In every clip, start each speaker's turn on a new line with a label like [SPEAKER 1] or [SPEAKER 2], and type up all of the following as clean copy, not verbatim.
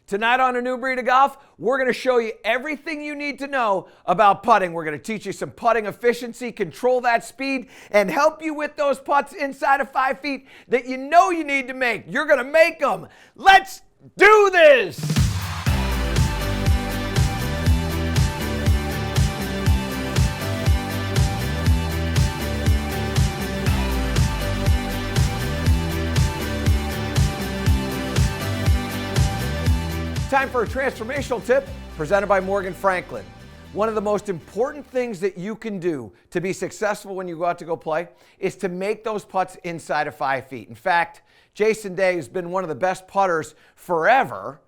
[SPEAKER 1] Tonight on A New Breed of Golf, we're going to show you everything you need to know about putting. We're going to teach you some putting efficiency, control that speed, and help you with those putts inside of 5 feet that you know you need to make. You're going to make them. Let's do this! Time for a transformational tip presented by Morgan Franklin. One of the most important things that you can do to be successful when you go out to go play is to make those putts inside of 5 feet. In fact, Jason Day has been one of the best putters forever,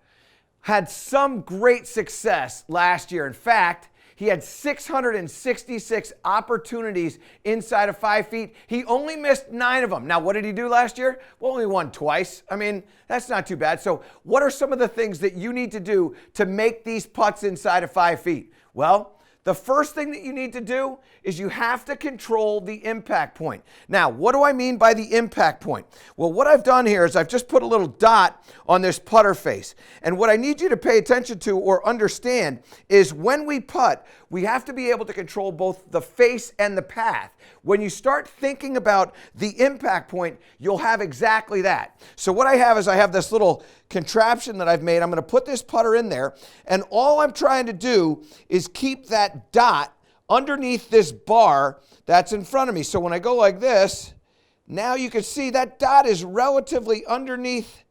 [SPEAKER 1] had some great success last year. In fact, he had 666 opportunities inside of 5 feet. He only missed 9 of them. Now, what did he do last year? Well, only won twice. I mean, that's not too bad. So what are some of the things that you need to do to make these putts inside of 5 feet? Well, the first thing that you need to do is you have to control the impact point. Now, what do I mean by the impact point? Well, what I've done here is I've just put a little dot on this putter face. And what I need you to pay attention to or understand is when we putt, we have to be able to control both the face and the path. When you start thinking about the impact point, you'll have exactly that. So what I have is I have this little contraption that I've made. I'm going to put this putter in there, and all I'm trying to do is keep that dot underneath this bar that's in front of me. So when I go like this, now you can see that dot is relatively underneath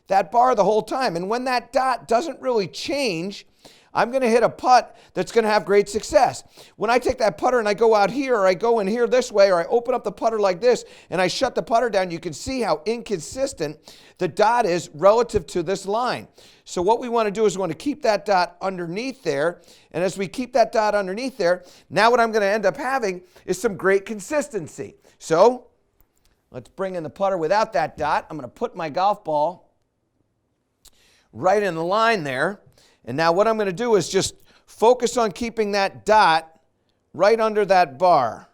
[SPEAKER 1] that bar the whole time. And when that dot doesn't really change, I'm going to hit a putt that's going to have great success. When I take that putter and I go out here, or I go in here this way, or I open up the putter like this, and I shut the putter down, you can see how inconsistent the dot is relative to this line. So what we want to do is we want to keep that dot underneath there. And as we keep that dot underneath there, now what I'm going to end up having is some great consistency. So let's bring in the putter without that dot. I'm going to put my golf ball right in the line there. And now what I'm going to do is just focus on keeping that dot right under that bar.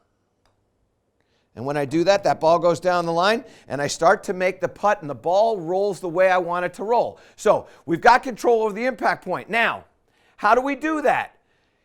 [SPEAKER 1] And when I do that, that ball goes down the line, and I start to make the putt, and the ball rolls the way I want it to roll. So we've got control over the impact point. Now, how do we do that?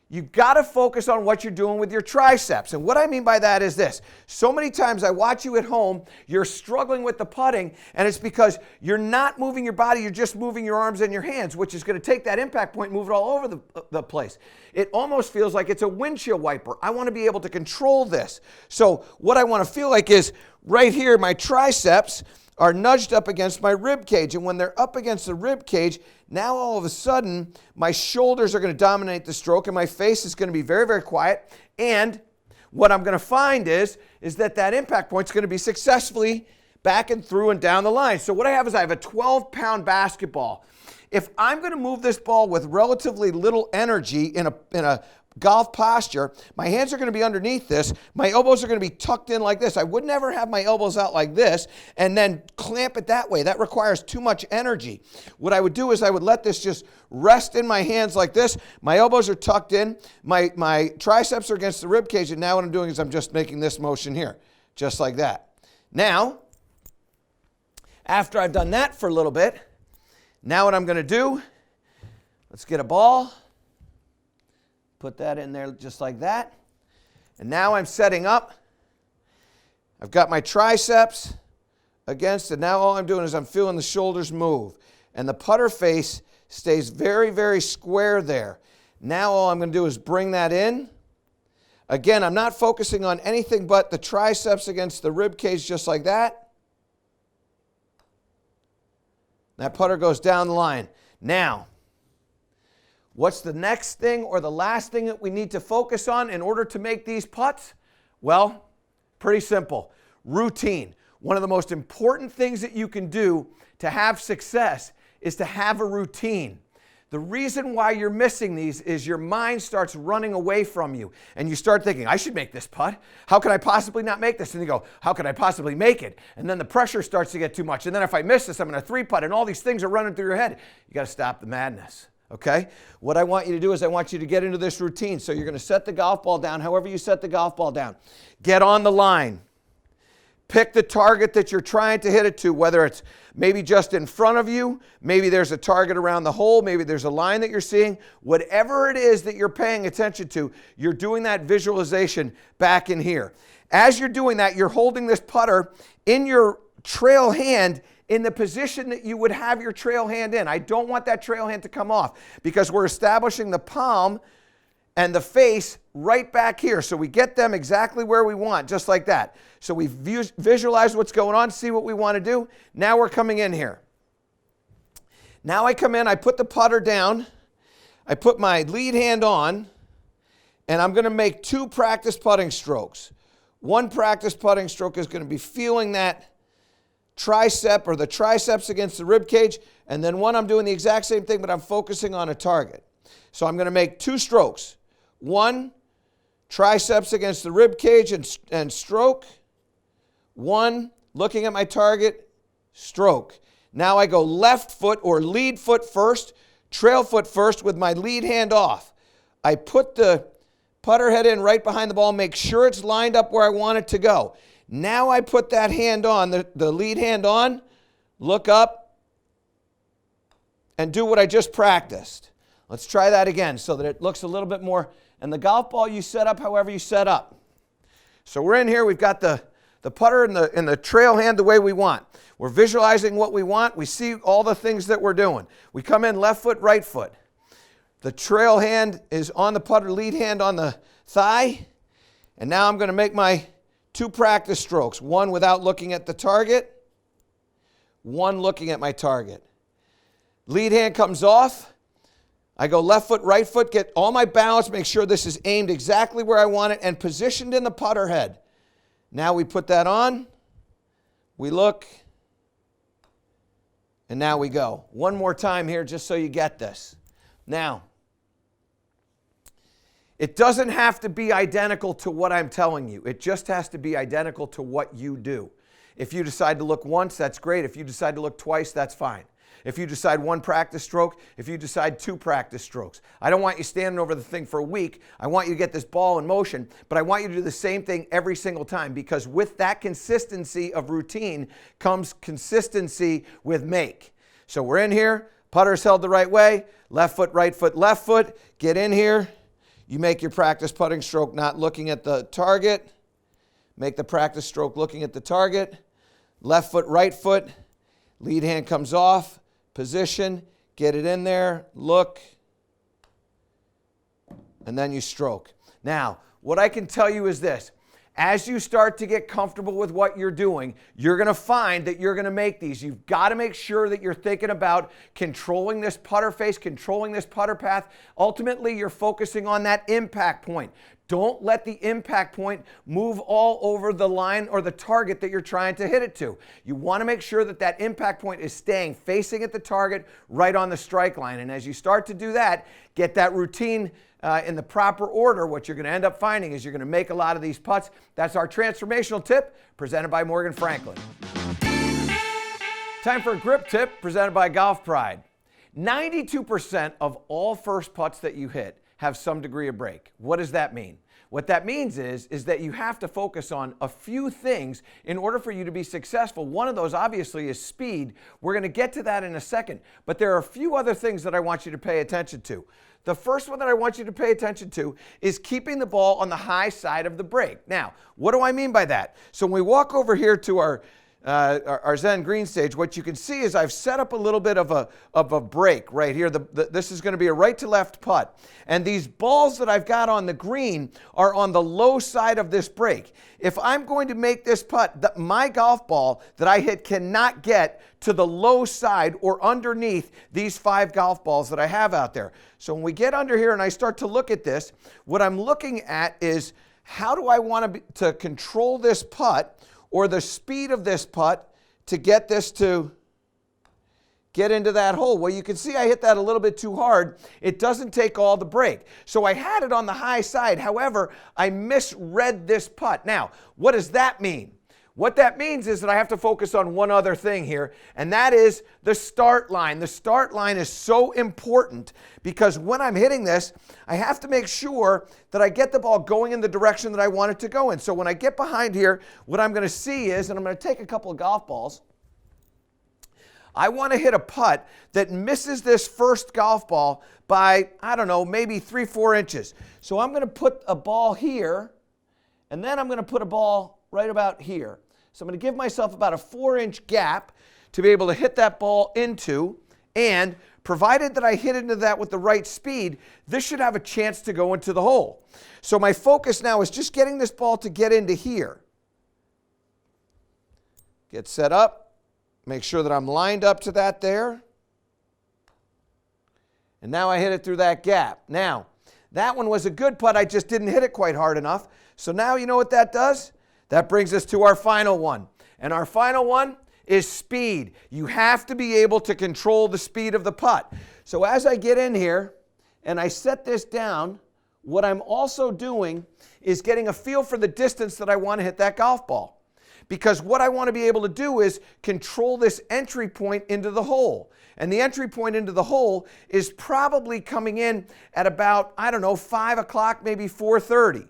[SPEAKER 1] You've got to focus on what you're doing with your triceps. And what I mean by that is this. So many times I watch you at home, you're struggling with the putting, and it's because you're not moving your body, you're just moving your arms and your hands, which is going to take that impact point and move it all over the place. It almost feels like it's a windshield wiper. I want to be able to control this. So what I want to feel like is right here, my triceps are nudged up against my rib cage. And when they're up against the rib cage, now all of a sudden, my shoulders are going to dominate the stroke, and my face is going to be very, very quiet. And what I'm going to find is that impact point is going to be successfully back and through and down the line. So what I have is I have a 12-pound basketball. If I'm going to move this ball with relatively little energy in a golf posture, my hands are going to be underneath this. My elbows are going to be tucked in like this. I would never have my elbows out like this and then clamp it that way. That requires too much energy. What I would do is I would let this just rest in my hands like this. My elbows are tucked in. My triceps are against the rib cage, and now what I'm doing is I'm just making this motion here, just like that. Now, after I've done that for a little bit, now what I'm going to do, let's get a ball. Put that in there just like that. And now I'm setting up. I've got my triceps against it. Now all I'm doing is I'm feeling the shoulders move. And the putter face stays very, very square there. Now all I'm going to do is bring that in. Again, I'm not focusing on anything but the triceps against the rib cage just like that. That putter goes down the line. Now, what's the next thing or the last thing that we need to focus on in order to make these putts? Well, pretty simple. Routine. One of the most important things that you can do to have success is to have a routine. The reason why you're missing these is your mind starts running away from you, and you start thinking, I should make this putt. How could I possibly not make this? And you go, how could I possibly make it? And then the pressure starts to get too much. And then if I miss this, I'm going to 3-putt, and all these things are running through your head. You got to stop the madness. Okay? What I want you to do is I want you to get into this routine. So you're going to set the golf ball down however you set the golf ball down. Get on the line. Pick the target that you're trying to hit it to, whether it's maybe just in front of you, maybe there's a target around the hole, maybe there's a line that you're seeing. Whatever it is that you're paying attention to, you're doing that visualization back in here. As you're doing that, you're holding this putter in your trail hand in the position that you would have your trail hand in. I don't want that trail hand to come off because we're establishing the palm and the face right back here. So we get them exactly where we want, just like that. So we visualize what's going on, see what we want to do. Now we're coming in here. Now I come in, I put the putter down, I put my lead hand on, and I'm going to make 2 practice putting strokes. One practice putting stroke is going to be feeling that tricep or the triceps against the rib cage, and then one I'm doing the exact same thing, but I'm focusing on a target. So I'm going to make 2 strokes. One, triceps against the rib cage and stroke. One, looking at my target, stroke. Now I go left foot or lead foot first, trail foot first with my lead hand off. I put the putter head in right behind the ball, make sure it's lined up where I want it to go. Now I put that hand on, the lead hand on, look up, and do what I just practiced. Let's try that again so that it looks a little bit more. And the golf ball you set up however you set up. So we're in here, we've got the putter and the trail hand the way we want. We're visualizing what we want. We see all the things that we're doing. We come in left foot, right foot. The trail hand is on the putter, lead hand on the thigh. And now I'm going to make my 2 practice strokes. One without looking at the target. One looking at my target. Lead hand comes off. I go left foot, right foot, get all my balance, make sure this is aimed exactly where I want it and positioned in the putter head. Now we put that on, we look, and now we go. One more time here just so you get this. Now, it doesn't have to be identical to what I'm telling you. It just has to be identical to what you do. If you decide to look once, that's great. If you decide to look twice, that's fine. If you decide 1 practice stroke, if you decide 2 practice strokes. I don't want you standing over the thing for a week. I want you to get this ball in motion, but I want you to do the same thing every single time because with that consistency of routine comes consistency with make. So we're in here, putter's held the right way, left foot, left foot, get in here. You make your practice putting stroke not looking at the target. Make the practice stroke looking at the target. Left foot, right foot, lead hand comes off. Position, get it in there, look, and then you stroke. Now, what I can tell you is this. As you start to get comfortable with what you're doing, you're going to find that you're going to make these. You've got to make sure that you're thinking about controlling this putter face, controlling this putter path. Ultimately, you're focusing on that impact point. Don't let the impact point move all over the line or the target that you're trying to hit it to. You want to make sure that that impact point is staying facing at the target right on the strike line. And as you start to do that, get that routine in the proper order, what you're going to end up finding is you're going to make a lot of these putts. That's our transformational tip presented by Morgan Franklin. Time for a grip tip presented by Golf Pride. 92% of all first putts that you hit have some degree of break. What does that mean? What that means is that you have to focus on a few things in order for you to be successful. One of those obviously is speed. We're going to get to that in a second, but there are a few other things that I want you to pay attention to. The first one that I want you to pay attention to is keeping the ball on the high side of the break. Now, what do I mean by that? So when we walk over here to our Zen green stage, what you can see is I've set up a little bit of a break right here. This is going to be a right to left putt. And these balls that I've got on the green are on the low side of this break. If I'm going to make this putt, my golf ball that I hit cannot get to the low side or underneath these 5 golf balls that I have out there. So when we get under here and I start to look at this, what I'm looking at is how do I want to control this putt or the speed of this putt to get this to get into that hole. Well, you can see I hit that a little bit too hard. It doesn't take all the break. So I had it on the high side. However, I misread this putt. Now, what does that mean? What that means is that I have to focus on one other thing here, and that is the start line. The start line is so important because when I'm hitting this, I have to make sure that I get the ball going in the direction that I want it to go in. So when I get behind here, what I'm going to see is, and I'm going to take a couple of golf balls, I want to hit a putt that misses this first golf ball by, I don't know, maybe 3-4 inches. So I'm going to put a ball here, and then I'm going to put a ball right about here. So I'm going to give myself about a 4-inch gap to be able to hit that ball into, and provided that I hit into that with the right speed, this should have a chance to go into the hole. So my focus now is just getting this ball to get into here. Get set up, make sure that I'm lined up to that there. And now I hit it through that gap. Now, that one was a good putt, I just didn't hit it quite hard enough. So now you know what that does? That brings us to our final one. And our final one is speed. You have to be able to control the speed of the putt. So as I get in here and I set this down, what I'm also doing is getting a feel for the distance that I want to hit that golf ball. Because what I want to be able to do is control this entry point into the hole. And the entry point into the hole is probably coming in at about, I don't know, 5 o'clock, maybe 4:30.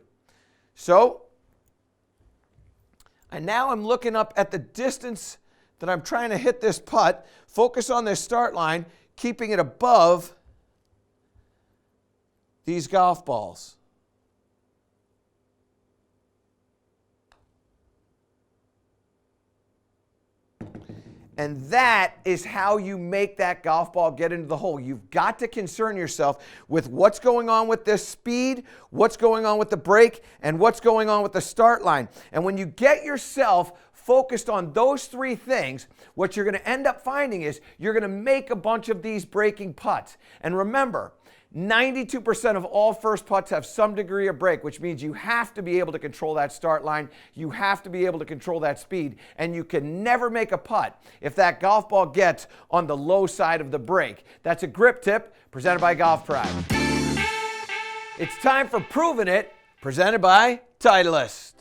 [SPEAKER 1] So, and now I'm looking up at the distance that I'm trying to hit this putt, focus on this start line, keeping it above these golf balls. And that is how you make that golf ball get into the hole. You've got to concern yourself with what's going on with this speed, what's going on with the break, and what's going on with the start line. And when you get yourself focused on those three things, what you're going to end up finding is you're going to make a bunch of these breaking putts. And remember, 92% of all first putts have some degree of break, which means you have to be able to control that start line. You have to be able to control that speed, and you can never make a putt if that golf ball gets on the low side of the break. That's a grip tip presented by Golf Pride. It's time for Proving It, presented by Titleist.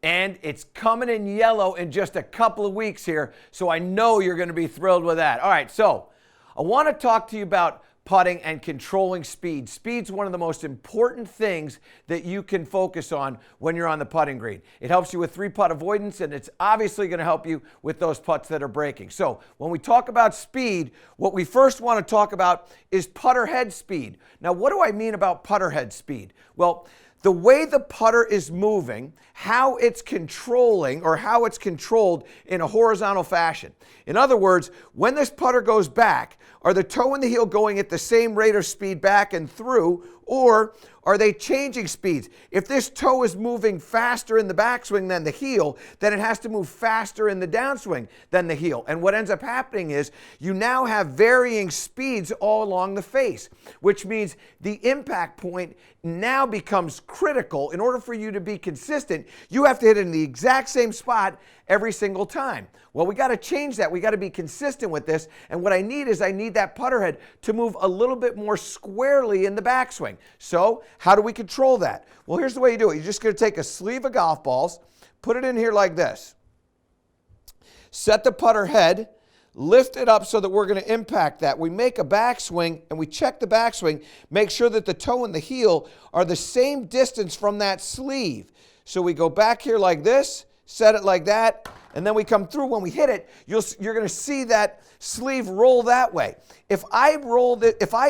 [SPEAKER 1] And it's coming in yellow in just a couple of weeks here, so I know you're going to be thrilled with that. All right, so I want to talk to you about putting and controlling speed. Speed's one of the most important things that you can focus on when you're on the putting green. It helps you with three-putt avoidance, and it's obviously going to help you with those putts that are breaking. So when we talk about speed, what we first want to talk about is putter head speed. Now, what do I mean about putter head speed? Well, the way the putter is moving, how it's controlling or how it's controlled in a horizontal fashion. In other words, when this putter goes back, are the toe and the heel going at the same rate or speed back and through, or are they changing speeds? If this toe is moving faster in the backswing than the heel, then it has to move faster in the downswing than the heel. And what ends up happening is you now have varying speeds all along the face, which means the impact point now becomes critical. In order for you to be consistent, you have to hit it in the exact same spot every single time. Well, we got to change that. We got to be consistent with this. And what I need is I need that putter head to move a little bit more squarely in the backswing. So how do we control that? Well, here's the way you do it. You're just going to take a sleeve of golf balls, put it in here like this. Set the putter head, lift it up so that we're going to impact that. We make a backswing and we check the backswing, make sure that the toe and the heel are the same distance from that sleeve. So we go back here like this, set it like that, and then we come through. When we hit it, you're going to see that sleeve roll that way. If I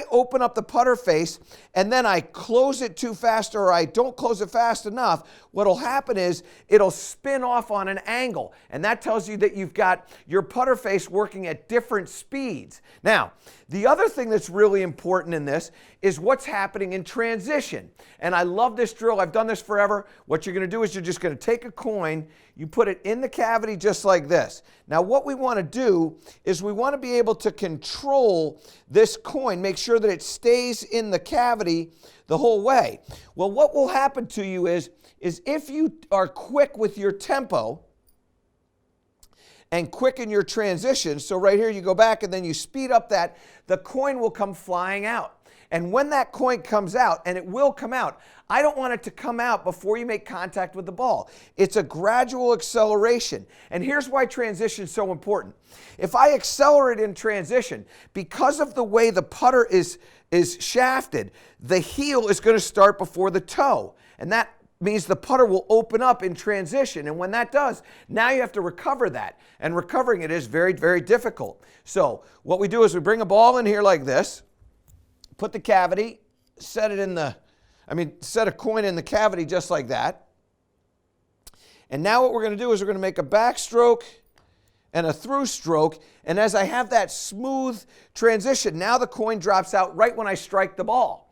[SPEAKER 1] open up the putter face and then I close it too fast or I don't close it fast enough, what'll happen is it'll spin off on an angle, and that tells you that you've got your putter face working at different speeds. Now, the other thing that's really important in this is what's happening in transition. And I love this drill. I've done this forever. What you're going to do is you're just going to take a coin, you put it in the cavity just like this. Now, what we want to do is we want to be able to control this coin, make sure that it stays in the cavity the whole way. Well, what will happen to you is if you are quick with your tempo and quicken your transition, so right here you go back and then you speed up that, the coin will come flying out. And when that coin comes out, and it will come out, I don't want it to come out before you make contact with the ball. It's a gradual acceleration. And here's why transition is so important. If I accelerate in transition, because of the way the putter is shafted, the heel is going to start before the toe. And that means the putter will open up in transition. And when that does, now you have to recover that. And recovering it is very, very difficult. So what we do is we bring a ball in here like this, put the cavity, set a coin in the cavity just like that. And now what we're going to do is we're going to make a backstroke and a through stroke. And as I have that smooth transition, now the coin drops out right when I strike the ball.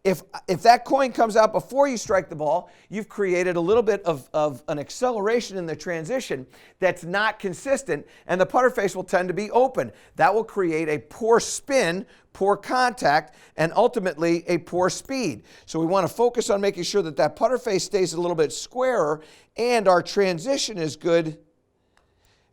[SPEAKER 1] If that coin comes out before you strike the ball, you've created a little bit of an acceleration in the transition that's not consistent, and the putter face will tend to be open. That will create a poor spin, poor contact, and ultimately a poor speed. So we want to focus on making sure that that putter face stays a little bit squarer and our transition is good.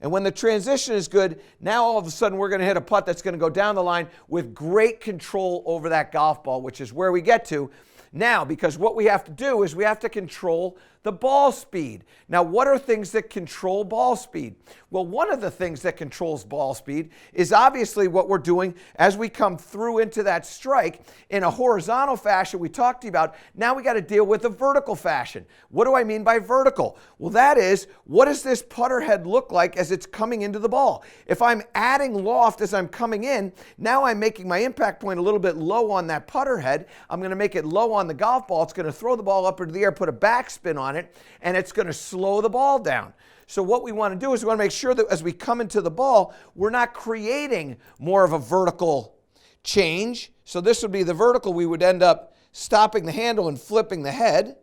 [SPEAKER 1] And when the transition is good, now all of a sudden we're going to hit a putt that's going to go down the line with great control over that golf ball, which is where we get to now, because what we have to do is we have to control the ball speed. Now, what are things that control ball speed? Well, one of the things that controls ball speed is obviously what we're doing as we come through into that strike in a horizontal fashion we talked to you about. Now we got to deal with a vertical fashion. What do I mean by vertical? Well, that is, what does this putter head look like as it's coming into the ball? If I'm adding loft as I'm coming in, now I'm making my impact point a little bit low on that putter head. I'm going to make it low on the golf ball. It's going to throw the ball up into the air, put a backspin on it, and it's going to slow the ball down. So what we want to do is we want to make sure that as we come into the ball, we're not creating more of a vertical change. So this would be the vertical. We would end up stopping the handle and flipping the head.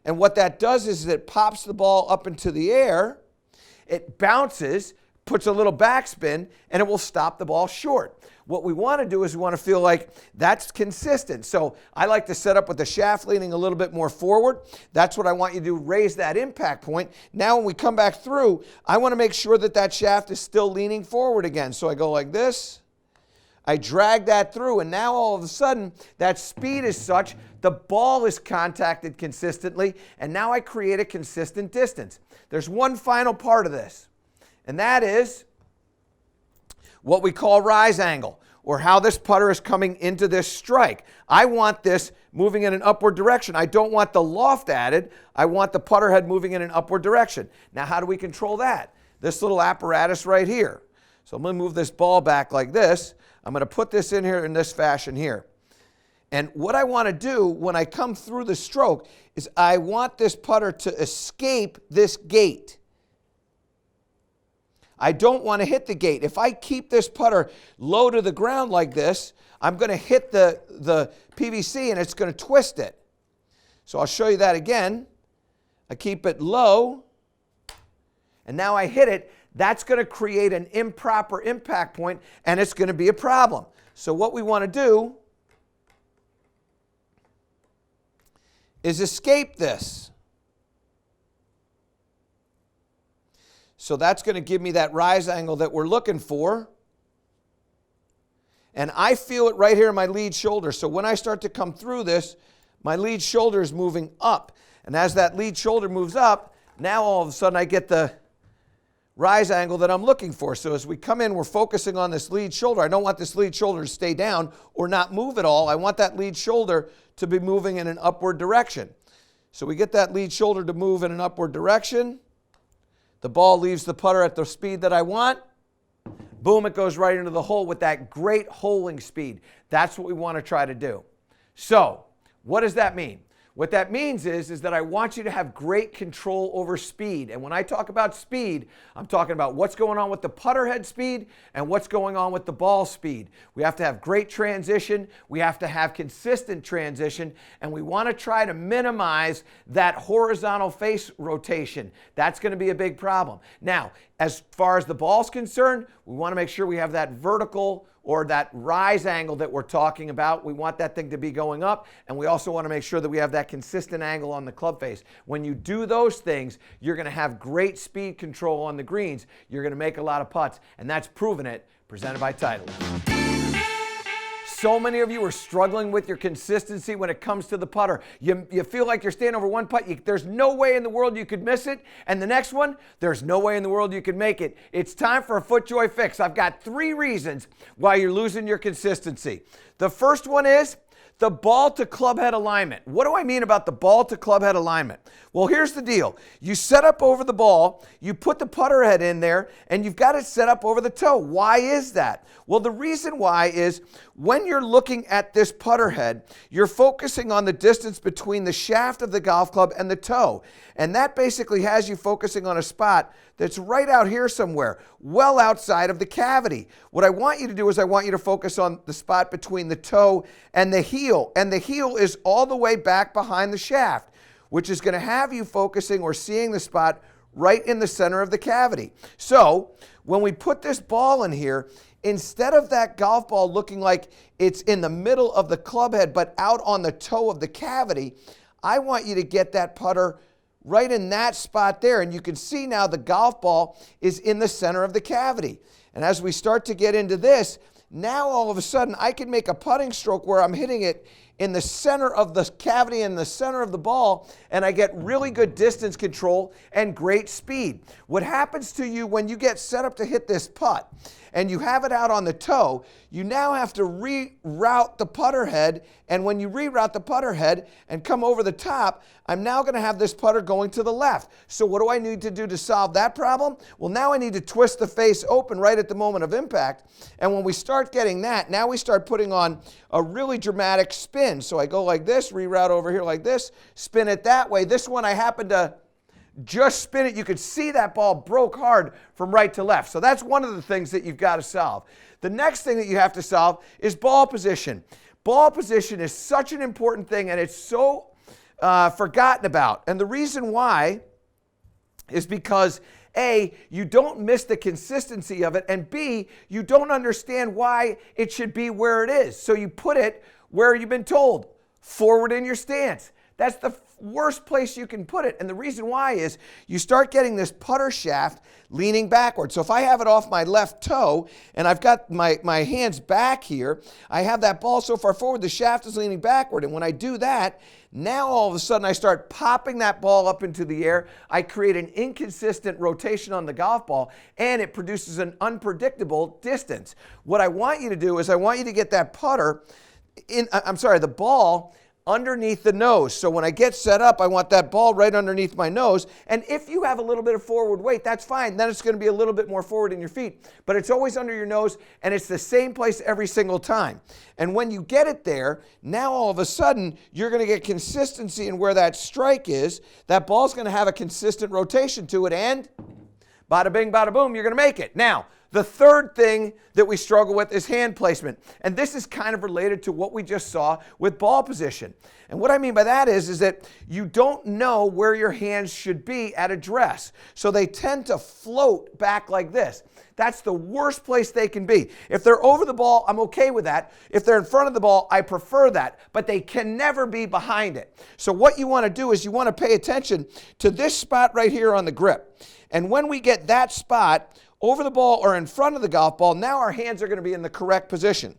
[SPEAKER 1] And what that does is it pops the ball up into the air. It bounces, puts a little backspin, and it will stop the ball short. What we want to do is we want to feel like that's consistent. So I like to set up with the shaft leaning a little bit more forward. That's what I want you to do, raise that impact point. Now when we come back through, I want to make sure that that shaft is still leaning forward again. So I go like this. I drag that through, and now all of a sudden that speed is such the ball is contacted consistently, and now I create a consistent distance. There's one final part of this, and that is what we call rise angle, or how this putter is coming into this strike. I want this moving in an upward direction. I don't want the loft added. I want the putter head moving in an upward direction. Now, how do we control that? This little apparatus right here. So I'm going to move this ball back like this. I'm going to put this in here in this fashion here. And what I want to do when I come through the stroke is I want this putter to escape this gate. I don't want to hit the gate. If I keep this putter low to the ground like this, I'm going to hit the PVC and it's going to twist it. So I'll show you that again. I keep it low, and now I hit it. That's going to create an improper impact point, and it's going to be a problem. So what we want to do is escape this. So that's going to give me that rise angle that we're looking for. And I feel it right here in my lead shoulder. So when I start to come through this, my lead shoulder is moving up. And as that lead shoulder moves up, now all of a sudden I get the rise angle that I'm looking for. So as we come in, we're focusing on this lead shoulder. I don't want this lead shoulder to stay down or not move at all. I want that lead shoulder to be moving in an upward direction. So we get that lead shoulder to move in an upward direction. The ball leaves the putter at the speed that I want. Boom, it goes right into the hole with that great holing speed. That's what we want to try to do. So, what does that mean? What that means is that I want you to have great control over speed. And when I talk about speed, I'm talking about what's going on with the putter head speed and what's going on with the ball speed. We have to have great transition. We have to have consistent transition. And we want to try to minimize that horizontal face rotation. That's going to be a big problem. Now, as far as the ball's concerned, we want to make sure we have that vertical or that rise angle that we're talking about. We want that thing to be going up, and we also want to make sure that we have that consistent angle on the club face. When you do those things, you're going to have great speed control on the greens. You're going to make a lot of putts, and that's Proven It, presented by Titleist. So many of you are struggling with your consistency when it comes to the putter. You feel like you're standing over one putt. There's no way in the world you could miss it. And the next one, there's no way in the world you could make it. It's time for a FootJoy fix. I've got 3 reasons why you're losing your consistency. The first one is the ball to club head alignment. What do I mean about the ball to club head alignment? Well, here's the deal. You set up over the ball, you put the putter head in there, and you've got it set up over the toe. Why is that? Well, the reason why is when you're looking at this putter head, you're focusing on the distance between the shaft of the golf club and the toe. And that basically has you focusing on a spot that's right out here somewhere, well outside of the cavity. What I want you to do is I want you to focus on the spot between the toe and the heel. And the heel is all the way back behind the shaft, which is going to have you focusing or seeing the spot right in the center of the cavity. So when we put this ball in here, instead of that golf ball looking like it's in the middle of the club head but out on the toe of the cavity, I want you to get that putter right in that spot there. And you can see now the golf ball is in the center of the cavity. And as we start to get into this, now all of a sudden I can make a putting stroke where I'm hitting it in the center of the cavity, in the center of the ball, and I get really good distance control and great speed. What happens to you when you get set up to hit this putt and you have it out on the toe, you now have to reroute the putter head, and when you reroute the putter head and come over the top, I'm now going to have this putter going to the left. So what do I need to do to solve that problem? Well, now I need to twist the face open right at the moment of impact, and when we start getting that, now we start putting on a really dramatic spin. So I go like this, reroute over here like this, spin it that way. This one I happen to just spin it. You could see that ball broke hard from right to left. So that's one of the things that you've got to solve. The next thing that you have to solve is ball position. Ball position is such an important thing, and it's so forgotten about. And the reason why is because A, you don't miss the consistency of it, and B, you don't understand why it should be where it is. So you put it where you've been told, forward in your stance. That's the worst place you can put it. And the reason why is you start getting this putter shaft leaning backward. So if I have it off my left toe and I've got my hands back here, I have that ball so far forward, the shaft is leaning backward. And when I do that, now all of a sudden I start popping that ball up into the air. I create an inconsistent rotation on the golf ball, and it produces an unpredictable distance. What I want you to do is I want you to get that putter the ball underneath the nose. So when I get set up, I want that ball right underneath my nose. And if you have a little bit of forward weight, that's fine. Then it's going to be a little bit more forward in your feet. But it's always under your nose, and it's the same place every single time. And when you get it there, now all of a sudden, you're going to get consistency in where that strike is. That ball's going to have a consistent rotation to it, and bada bing, bada boom, you're going to make it. Now, the third thing that we struggle with is hand placement. And this is kind of related to what we just saw with ball position. And what I mean by that is that you don't know where your hands should be at address. So they tend to float back like this. That's the worst place they can be. If they're over the ball, I'm okay with that. If they're in front of the ball, I prefer that. But they can never be behind it. So what you want to do is you want to pay attention to this spot right here on the grip. And when we get that spot over the ball or in front of the golf ball, now our hands are going to be in the correct position.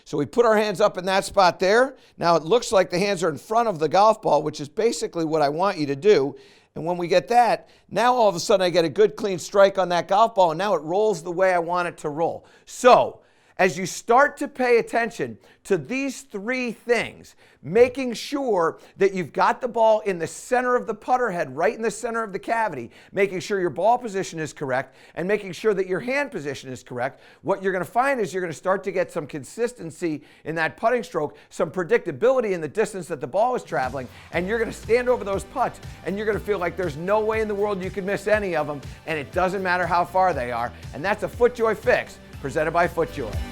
[SPEAKER 1] So we put our hands up in that spot there. Now it looks like the hands are in front of the golf ball, which is basically what I want you to do. And when we get that, now all of a sudden I get a good clean strike on that golf ball, and now it rolls the way I want it to roll. So as you start to pay attention to these 3 things, making sure that you've got the ball in the center of the putter head, right in the center of the cavity, making sure your ball position is correct, and making sure that your hand position is correct, what you're going to find is you're going to start to get some consistency in that putting stroke, some predictability in the distance that the ball is traveling, and you're going to stand over those putts, and you're going to feel like there's no way in the world you can miss any of them, and it doesn't matter how far they are. And that's a FootJoy fix presented by FootJoy.